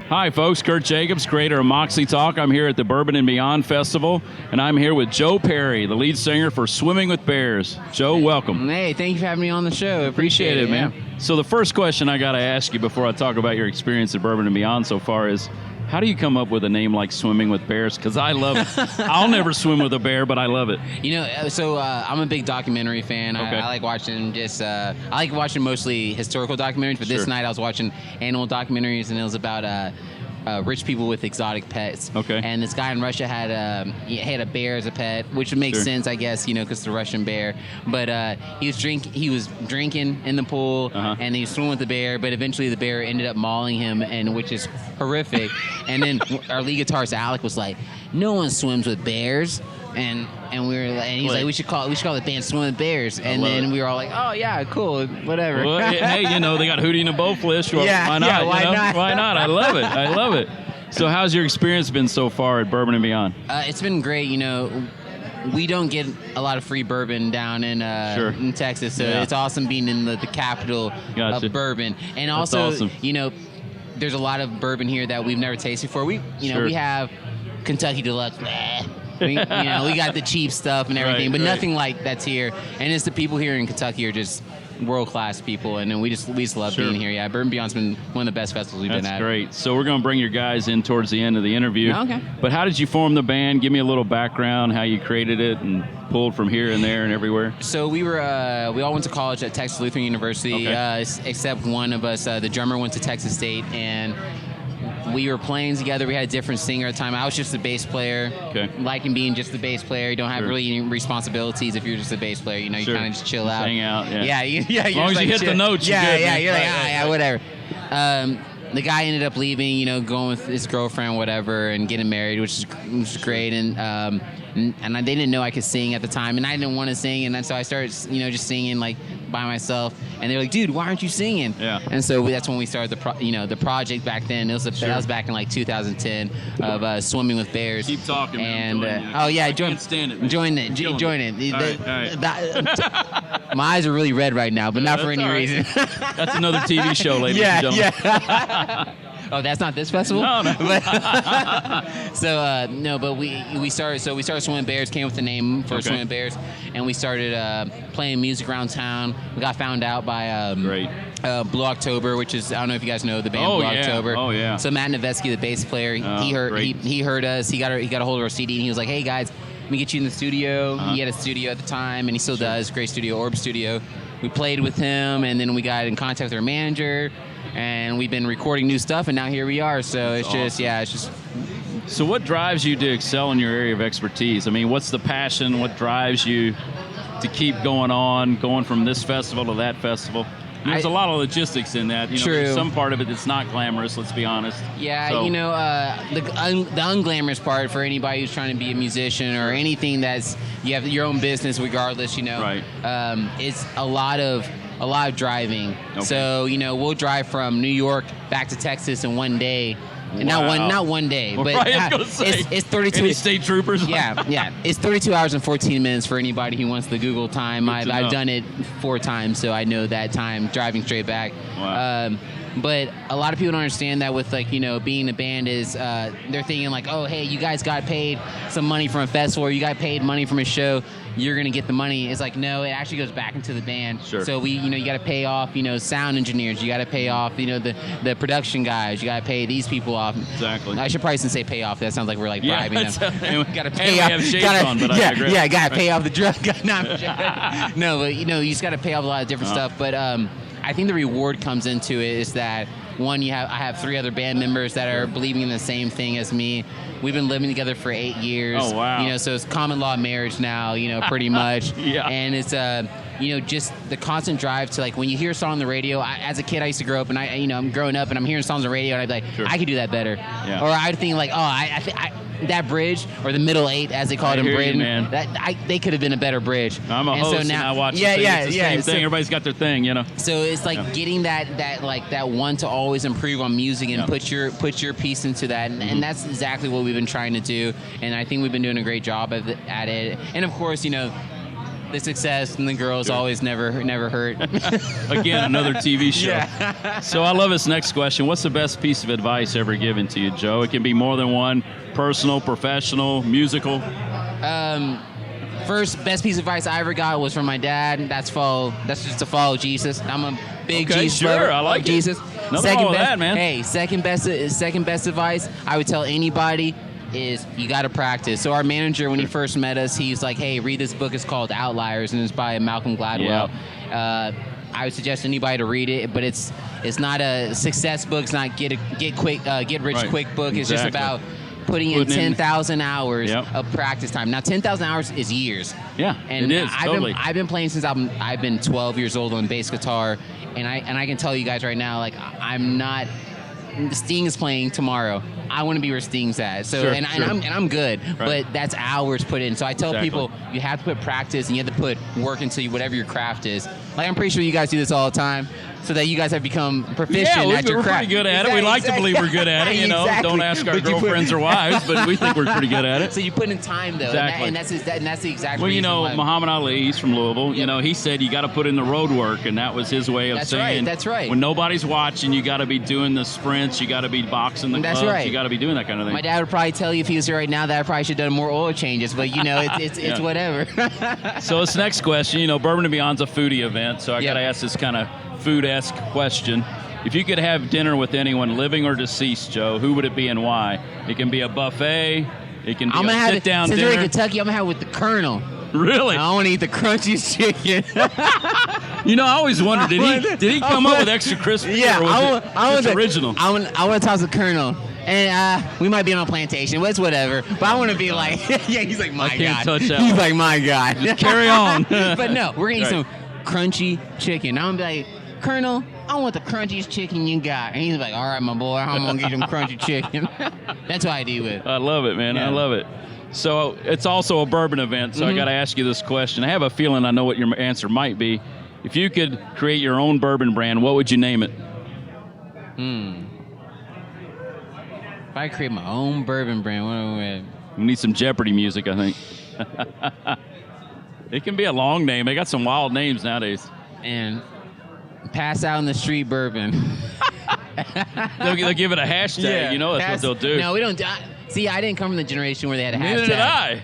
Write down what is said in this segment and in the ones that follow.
Hi, folks. Kirt Jacobs, creator of MoxieTalk. I'm here at the Bourbon and Beyond Festival, and I'm here with Joe Perry, the lead singer for Swimming with Bears. Joe, welcome. Hey, thank you for having me on the show. Appreciate it, man. So the first question I got to ask you before I talk about your experience at Bourbon and Beyond so far is, how do you come up with a name like Swimming with Bears? Because I love it. I'll never swim with a bear, but I love it. You know, so I'm a big documentary fan. Okay. I like watching I like watching mostly historical documentaries, but this night I was watching animal documentaries, and it was about rich people with exotic pets. Okay. And this guy in Russia had a bear as a pet, which makes sense, I guess, you know, because it's a Russian bear. But he was drinking in the pool, and he was swimming with the bear. But eventually, the bear ended up mauling him, and which is horrific. And then our lead guitarist Alec was like, "No one swims with bears." And he's like, we should call the band Swim with Bears. And then we were all like, oh yeah, cool, whatever. Well, hey, you know, they got Hootie and the Blowfish. Well, yeah, why not? Yeah, why not? Why not? I love it. I love it. So how's your experience been so far at Bourbon and Beyond? It's been great. You know, we don't get a lot of free bourbon down in Texas, so it's awesome being in the capital of bourbon. And also, awesome. You know, there's a lot of bourbon here that we've never tasted before. We have Kentucky Deluxe. We got the cheap stuff and everything, but nothing like that's here. And it's the people here in Kentucky are just world-class people, and we just love being here. Yeah, Bourbon Beyond's been one of the best festivals we've been at. That's great. So we're going to bring your guys in towards the end of the interview. Okay. But how did you form the band? Give me a little background, how you created it and pulled from here and there and everywhere. So we all went to college at Texas Lutheran University, except one of us. The drummer went to Texas State, and we were playing together. We had a different singer at the time. I was just a bass player. Okay. Liking being just the bass player. You don't have really any responsibilities if you're just a bass player. You know, you kind of just chill out. Hang out. Yeah. As long as you hit the notes, you're good. You're like, whatever. The guy ended up leaving, you know, going with his girlfriend, whatever, and getting married, which is great. And they didn't know I could sing at the time, and I didn't want to sing, and so I started, you know, just singing like by myself. And they're like, "Dude, why aren't you singing?" Yeah. And so that's when we started the project back then. That was back in like 2010 of Swimming with Bears. Keep talking, and man. I can't stand it, man. Join it. All right. My eyes are really red right now, but not for any reason. That's another TV show, ladies and gentlemen. Yeah. Oh, that's not this festival? No. But we started Swimming Bears, came with the name for Swimming Bears, and we started playing music around town. We got found out by Blue October, which is, I don't know if you guys know the band Blue October. Oh yeah. So Matt Novesky, the bass player, he heard us. He got a hold of our CD, and he was like, "Hey guys, let me get you in the studio." He had a studio at the time, and he still does. Great studio, Orb Studio. We played with him, and then we got in contact with our manager, and we've been recording new stuff, and now here we are. So it's just. So what drives you to excel in your area of expertise? I mean, what's the passion? What drives you to keep going from this festival to that festival? There's a lot of logistics in that. You know, there's some part of it that's not glamorous, let's be honest. Yeah, so. You know, the unglamorous part for anybody who's trying to be a musician or anything you have your own business regardless, you know. Right. It's a lot of driving. Okay. So, you know, we'll drive from New York back to Texas in one day. Wow. Not one day, but it's 32. Any state troopers? Yeah. It's 32 hours and 14 minutes for anybody who wants the Google time. I've done it 4 times, so I know that time driving straight back. Wow. But a lot of people don't understand that with, like, you know, being a band is they're thinking like, oh, hey, you guys got paid some money from a festival, or you got paid money from a show, you're going to get the money. It's like, no, it actually goes back into the band. Sure. So you got to pay off, you know, sound engineers. You got to pay off, you know, the production guys. You got to pay these people off. Exactly. I should probably say pay off. That sounds like we're like bribing them. Got to pay off. We have shades on, but I digress. Yeah, got to pay off the drug guy. No, but, you know, you just got to pay off a lot of different stuff. But I think the reward comes into it is that, one, I have 3 other band members that are believing in the same thing as me. We've been living together for 8 years. Oh, wow. You know, so it's common law marriage now, you know, pretty much. Yeah. And it's, you know, just the constant drive to, like, when you hear a song on the radio, as a kid, I used to grow up, and I'm growing up, and I'm hearing songs on the radio, and I'd be like, I could do that better. Yeah. Or I'd think, like, that bridge, or the middle 8, as they call it in Britain, they could have been a better bridge. I'm a host, and I watch it's the same thing. Everybody's got their thing, you know. So it's like getting that one to always improve on music and put your piece into that, and that's exactly what we've been trying to do, and I think we've been doing a great job at it. And of course, you know, the success and the girls always never hurt. Again, another TV show. Yeah. So I love this next question. What's the best piece of advice ever given to you, Joe? It can be more than one: personal, professional, musical. First best piece of advice I ever got was from my dad. That's just to follow Jesus. I'm a big Jesus lover. I like Jesus. Nothing wrong with that, man. Hey, second best advice I would tell anybody is you got to practice. So our manager, when he first met us, he's like, "Hey, read this book. It's called Outliers, and it's by Malcolm Gladwell." Yeah. I would suggest anybody to read it, but it's not a success book. It's not get rich quick book. It's just about putting in 10,000 hours of practice time. Now, 10,000 hours is years. Yeah, and it is. I've been playing since I've been 12 years old on bass guitar, and I can tell you guys right now, like, I'm not. Sting is playing tomorrow. I want to be where Sting's at. So I'm good, but that's hours put in. So I tell people you have to put practice and you have to put work into whatever your craft is. Like, I'm pretty sure you guys do this all the time, so that you guys have become proficient at your craft. We're pretty good at it. We like to believe we're good at it. You know, don't ask our girlfriends or wives, but we think we're pretty good at it. So you put in time, though, and that's the exact reason. Well, you know, Muhammad Ali, he's from Louisville. Yep. You know, he said you got to put in the road work, and that was his way of saying, That's right. When nobody's watching, you got to be doing the sprints, you got to be boxing the gloves, you got to be doing that kind of thing. My dad would probably tell you if he was here right now that I probably should have done more oil changes, but you know, it's whatever. So this next question, you know, Bourbon and Beyond's a foodie event, so I got to ask this kind of food-esque question. If you could have dinner with anyone, living or deceased, Joe, who would it be and why? It can be a buffet. It can be a sit-down dinner. Since we're in Kentucky, I'm going to have it with the Colonel. Really? I want to eat the crunchiest chicken. You know, I always wondered, did he come up with extra crispy? Yeah, or was it original? I want to toss the Colonel. And we might be on a plantation, but it's whatever. But I want to be like, he's like, my God. I can't touch that He's one. like, my God. Just carry on. But no, we're going to eat some crunchy chicken. I'm going to be like, Colonel, I want the crunchiest chicken you got. And he's like, all right, my boy, I'm going to get him crunchy chicken. That's what I do with. I love it, man. I love it. So it's also a bourbon event, so I got to ask you this question. I have a feeling I know what your answer might be. If you could create your own bourbon brand, what would you name it? If I create my own bourbon brand, what would we need some Jeopardy music, I think. It can be a long name. They got some wild names nowadays. And pass out in the street bourbon. They'll give it a hashtag. You know, that's what they'll do. No, we don't. See, I didn't come from the generation where they had a hashtag. Neither did I.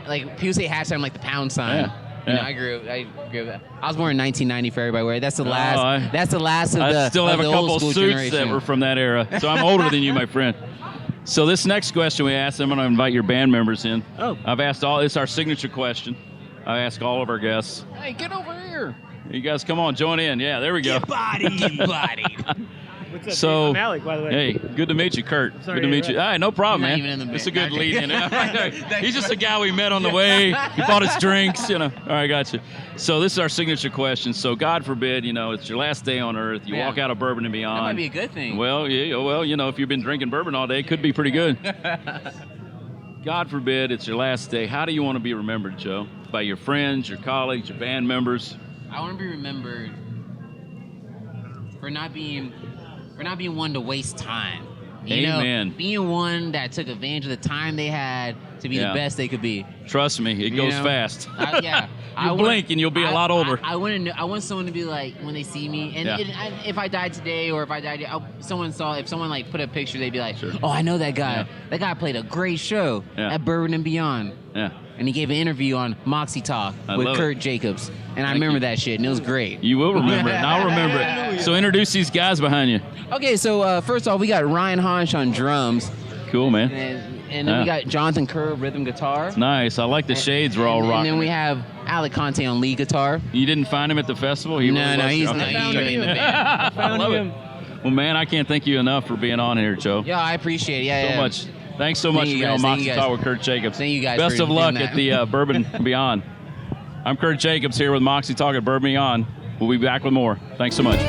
Like, people say hashtag, I'm like the pound sign. You know, I grew up that. I was born in 1990 for everybody. That's the last. That's the last of the. I still have a couple suits generation that were from that era, so I'm older than you, my friend. So this next question we asked, I'm going to invite your band members in. Oh. I've asked all. It's our signature question. I ask all of our guests. Hey, get over here. You guys, come on, join in. Yeah, there we go. Get bodied. Get bodied. What's up, so, I'm Alec, by the way. Hey, good to meet you, Kurt. Sorry, good to meet you. All right, no problem, Not man. even in the band. It's a good lead in. He's just a guy we met on the way. He bought us drinks, you know. All right, gotcha. So this is our signature question. So God forbid, you know, it's your last day on earth. You walk out of Bourbon and Beyond. That might be a good thing. Well, yeah. Well, you know, if you've been drinking bourbon all day, it could be pretty good. God forbid, it's your last day. How do you want to be remembered, Joe? By your friends, your colleagues, your band members? I want to be remembered for not being one to waste time. You Amen. know, being one that took advantage of the time they had to be the best they could be. Trust me, it goes fast. You blink and you'll be a lot older. I want to know. I want someone to be like, when they see me, and if I died today, or if I died, if someone like put a picture, they'd be like, oh, I know that guy. Yeah. That guy played a great show at Bourbon and Beyond. Yeah. And he gave an interview on MoxieTalk with Kirt Jacobs. And I remember that shit, and it was great. You will remember it, and I'll remember it. So introduce these guys behind you. Okay, so first off, we got Ryan Honch on drums. Cool, man. And then we got Jonathan Kerr, rhythm guitar. It's nice. I like the shades we're all rocking. And then we have Alec Conte on lead guitar. You didn't find him at the festival? He's not in the band. I love it. Well, man, I can't thank you enough for being on here, Joe. Yeah, I appreciate it. So much. Thanks so much for being on MoxieTalk with Kirt Jacobs. Thank you guys. Best of luck at the Bourbon and Beyond. I'm Kirt Jacobs here with MoxieTalk at Bourbon and Beyond. We'll be back with more. Thanks so much.